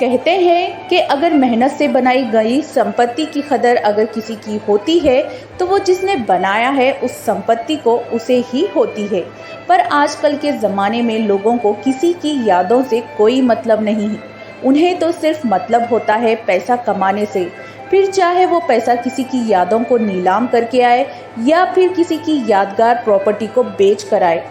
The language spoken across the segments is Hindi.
कहते हैं कि अगर मेहनत से बनाई गई संपत्ति की कदर अगर किसी की होती है तो वो जिसने बनाया है उस संपत्ति को उसे ही होती है। पर आजकल के ज़माने में लोगों को किसी की यादों से कोई मतलब नहीं है। उन्हें तो सिर्फ मतलब होता है पैसा कमाने से, फिर चाहे वो पैसा किसी की यादों को नीलाम करके आए या फिर किसी की यादगार प्रॉपर्टी को बेच कर आए।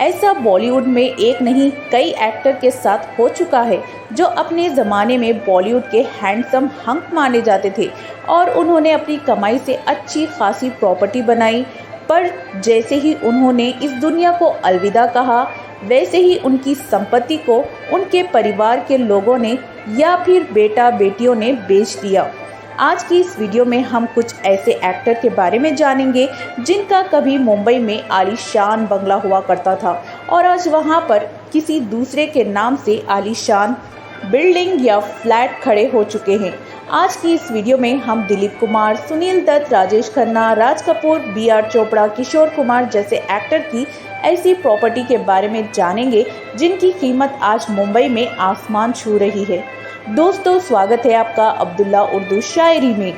ऐसा बॉलीवुड में एक नहीं कई एक्टर के साथ हो चुका है जो अपने ज़माने में बॉलीवुड के हैंडसम हंक माने जाते थे और उन्होंने अपनी कमाई से अच्छी खासी प्रॉपर्टी बनाई। पर जैसे ही उन्होंने इस दुनिया को अलविदा कहा वैसे ही उनकी संपत्ति को उनके परिवार के लोगों ने या फिर बेटा बेटियों ने बेच दिया। आज की इस वीडियो में हम कुछ ऐसे एक्टर के बारे में जानेंगे जिनका कभी मुंबई में आलीशान बंगला हुआ करता था और आज वहां पर किसी दूसरे के नाम से आलीशान बिल्डिंग या फ्लैट खड़े हो चुके हैं। आज की इस वीडियो में हम दिलीप कुमार, सुनील दत्त, राजेश खन्ना, राज कपूर, बी.आर. चोपड़ा, किशोर कुमार जैसे एक्टर की ऐसी प्रॉपर्टी के बारे में जानेंगे जिनकी कीमत आज मुंबई में आसमान छू रही है। दोस्तों, स्वागत है आपका अब्दुल्ला उर्दू शायरी में।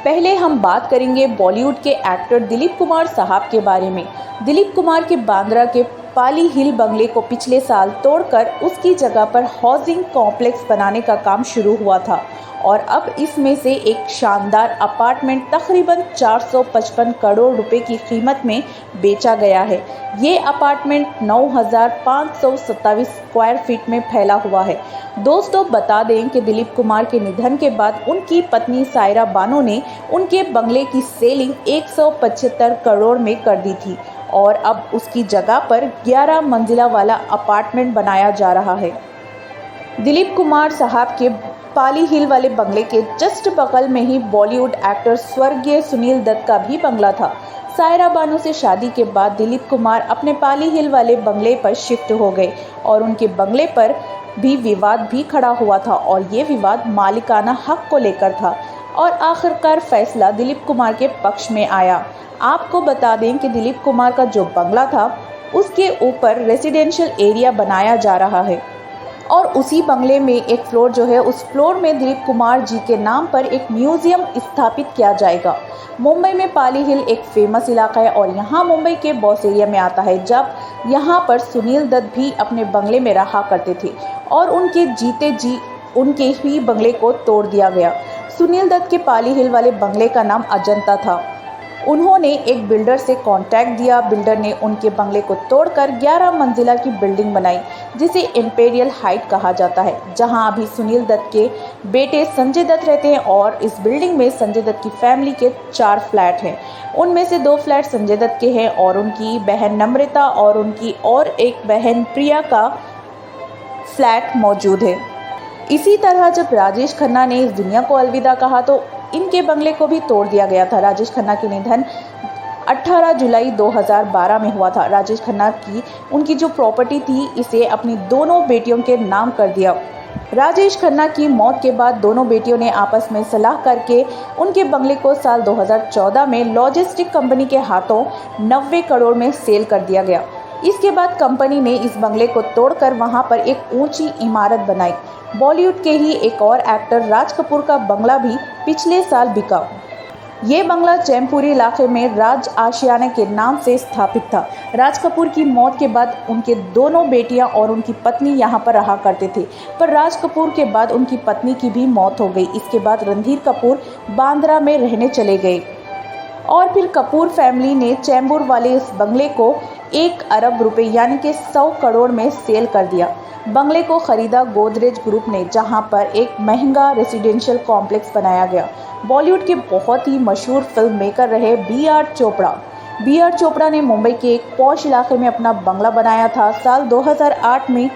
पहले हम बात करेंगे बॉलीवुड के एक्टर दिलीप कुमार साहब के बारे में। दिलीप कुमार के बांद्रा के पाली हिल बंगले को पिछले साल तोड़कर उसकी जगह पर हाउसिंग कॉम्प्लेक्स बनाने का काम शुरू हुआ था और अब इसमें से एक शानदार अपार्टमेंट तकरीबन 455 करोड़ रुपए की कीमत में बेचा गया है। ये अपार्टमेंट 9,527 स्क्वायर फीट में फैला हुआ है। दोस्तों, बता दें कि दिलीप कुमार के निधन के बाद उनकी पत्नी सायरा बानो ने उनके बंगले की सेलिंग 175 करोड़ में कर दी थी और अब उसकी जगह पर 11 मंजिला वाला अपार्टमेंट बनाया जा रहा है। दिलीप कुमार साहब के पाली हिल वाले बंगले के जस्ट बगल में ही बॉलीवुड एक्टर स्वर्गीय सुनील दत्त का भी बंगला था। सायरा बानो से शादी के बाद दिलीप कुमार अपने पाली हिल वाले बंगले पर शिफ्ट हो गए और उनके बंगले पर भी विवाद भी खड़ा हुआ था और ये विवाद मालिकाना हक को लेकर था और आखिरकार फैसला दिलीप कुमार के पक्ष में आया। आपको बता दें कि दिलीप कुमार का जो बंगला था उसके ऊपर रेसिडेंशियल एरिया बनाया जा रहा है और उसी बंगले में एक फ्लोर जो है उस फ्लोर में दिलीप कुमार जी के नाम पर एक म्यूजियम स्थापित किया जाएगा। मुंबई में पाली हिल एक फेमस इलाका है और यहाँ मुंबई के बॉस एरिया में आता है, जब यहाँ पर सुनील दत्त भी अपने बंगले में रहा करते थे और उनके जीते जी उनके ही बंगले को तोड़ दिया गया। सुनील दत्त के पाली हिल वाले बंगले का नाम अजंता था। उन्होंने एक बिल्डर से कांटेक्ट दिया। बिल्डर ने उनके बंगले को तोड़कर 11 मंजिला की बिल्डिंग बनाई जिसे इंपीरियल हाइट कहा जाता है, जहां अभी सुनील दत्त के बेटे संजय दत्त रहते हैं और इस बिल्डिंग में संजय दत्त की फैमिली के 4 फ्लैट हैं। उनमें से 2 फ्लैट संजय दत्त के हैं और उनकी बहन नम्रता और उनकी और एक बहन प्रिया का फ्लैट मौजूद है। इसी तरह जब राजेश खन्ना ने इस दुनिया को अलविदा कहा तो इनके बंगले को भी तोड़ दिया गया था। राजेश खन्ना के निधन 18 जुलाई 2012 में हुआ था। राजेश खन्ना की उनकी जो प्रॉपर्टी थी इसे अपनी दोनों बेटियों के नाम कर दिया। राजेश खन्ना की मौत के बाद दोनों बेटियों ने आपस में सलाह करके उनके बंगले को साल 2014 में लॉजिस्टिक कंपनी के हाथों 90 करोड़ में सेल कर दिया गया। इसके बाद कंपनी ने इस बंगले को तोड़कर वहां पर एक ऊंची इमारत बनाई। बॉलीवुड के ही एक और एक्टर राज कपूर का बंगला भी पिछले साल बिका। ये बंगला चैमपुरी इलाके में राज आशियाना के नाम से स्थापित था। राज कपूर की मौत के बाद उनके दोनों बेटियां और उनकी पत्नी यहां पर रहा करते थे, पर राज कपूर के बाद उनकी पत्नी की भी मौत हो गई। इसके बाद रणधीर कपूर बांद्रा में रहने चले गए और फिर कपूर फैमिली ने चैम्बूर वाले इस बंगले को 1 अरब रुपए यानी कि 100 करोड़ में सेल कर दिया। बंगले को खरीदा गोदरेज ग्रुप ने, जहां पर एक महंगा रेसिडेंशियल कॉम्प्लेक्स बनाया गया। बॉलीवुड के बहुत ही मशहूर फिल्म मेकर रहे बी.आर. चोपड़ा। बी.आर. चोपड़ा ने मुंबई के एक पॉश इलाके में अपना बंगला बनाया था। साल 2008 में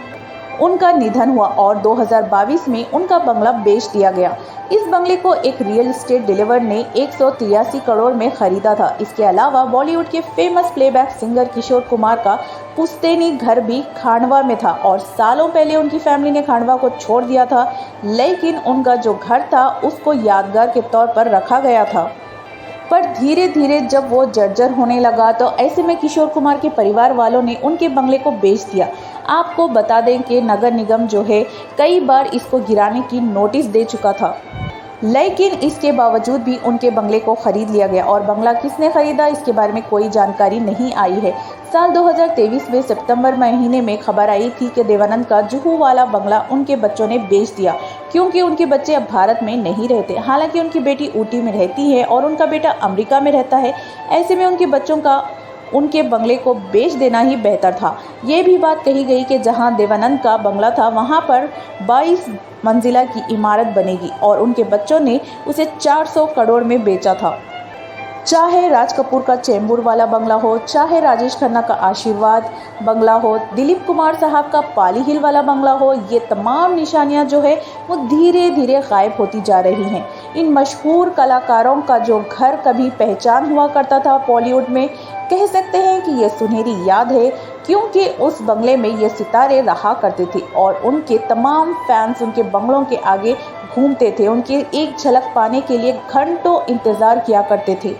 उनका निधन हुआ और 2022 में उनका बंगला बेच दिया गया। इस बंगले को एक रियल एस्टेट डीलर ने 183 करोड़ में खरीदा था। इसके अलावा बॉलीवुड के famous playback singer Kishore Kumar का पुश्तैनी घर भी खांडवा में था और सालों पहले उनकी फैमिली ने खांडवा को छोड़ दिया था, लेकिन उनका जो घर था उसको यादगार के तौर पर रखा गया था। पर धीरे धीरे जब वो जर्जर होने लगा तो ऐसे में किशोर कुमार के परिवार वालों ने उनके बंगले को बेच दिया। आपको बता दें कि नगर निगम जो है कई बार इसको गिराने की नोटिस दे चुका था, लेकिन इसके बावजूद भी उनके बंगले को खरीद लिया गया और बंगला किसने खरीदा इसके बारे में कोई जानकारी नहीं आई है। साल 2023 में सितंबर महीने में खबर आई थी कि देवानंद का जुहू वाला बंगला उनके बच्चों ने बेच दिया क्योंकि उनके बच्चे अब भारत में नहीं रहते। हालांकि उनकी बेटी ऊटी में रहती है और उनका बेटा अमेरिका में रहता है। ऐसे में उनके बच्चों का उनके बंगले को बेच देना ही बेहतर था। ये भी बात कही गई कि जहां देवानंद का बंगला था वहां पर 22 मंजिला की इमारत बनेगी और उनके बच्चों ने उसे 400 करोड़ में बेचा था। चाहे राज कपूर का चेंबूर वाला बंगला हो, चाहे राजेश खन्ना का आशीर्वाद बंगला हो, दिलीप कुमार साहब का पाली हिल वाला बंगला हो, ये तमाम निशानियां जो है वो धीरे धीरे गायब होती जा रही हैं। इन मशहूर कलाकारों का जो घर कभी पहचान हुआ करता था बॉलीवुड में, कह सकते हैं कि ये सुनहरी याद है क्योंकि उस बंगले में ये सितारे रहा करते थे और उनके तमाम फैंस उनके बंगलों के आगे घूमते थे। उनके एक झलक पाने के लिए घंटों इंतज़ार किया करते थे।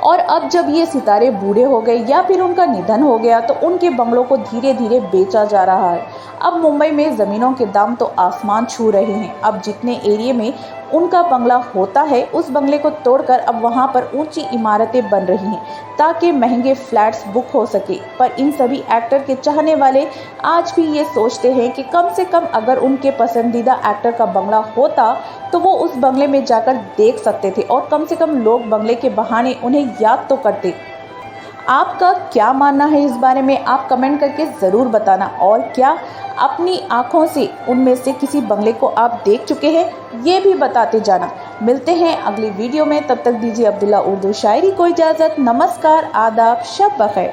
और अब जब ये सितारे बूढ़े हो गए या फिर उनका निधन हो गया तो उनके बंगलों को धीरे धीरे बेचा जा रहा है। अब मुंबई में ज़मीनों के दाम तो आसमान छू रहे हैं। अब जितने एरिया में उनका बंगला होता है उस बंगले को तोड़कर अब वहां पर ऊंची इमारतें बन रही हैं ताकि महंगे फ्लैट्स बुक हो सके। पर इन सभी एक्टर के चाहने वाले आज भी ये सोचते हैं कि कम से कम अगर उनके पसंदीदा एक्टर का बंगला होता तो वो उस बंगले में जाकर देख सकते थे और कम से कम लोग बंगले के बहाने उन्हें याद तो करते। आपका क्या मानना है इस बारे में, आप कमेंट करके ज़रूर बताना। और क्या अपनी आँखों से उनमें से किसी बंगले को आप देख चुके हैं ये भी बताते जाना। मिलते हैं अगली वीडियो में, तब तक दीजिए अब्दुल्ला उर्दू शायरी को इजाज़त। नमस्कार, आदाब, शब बखैर।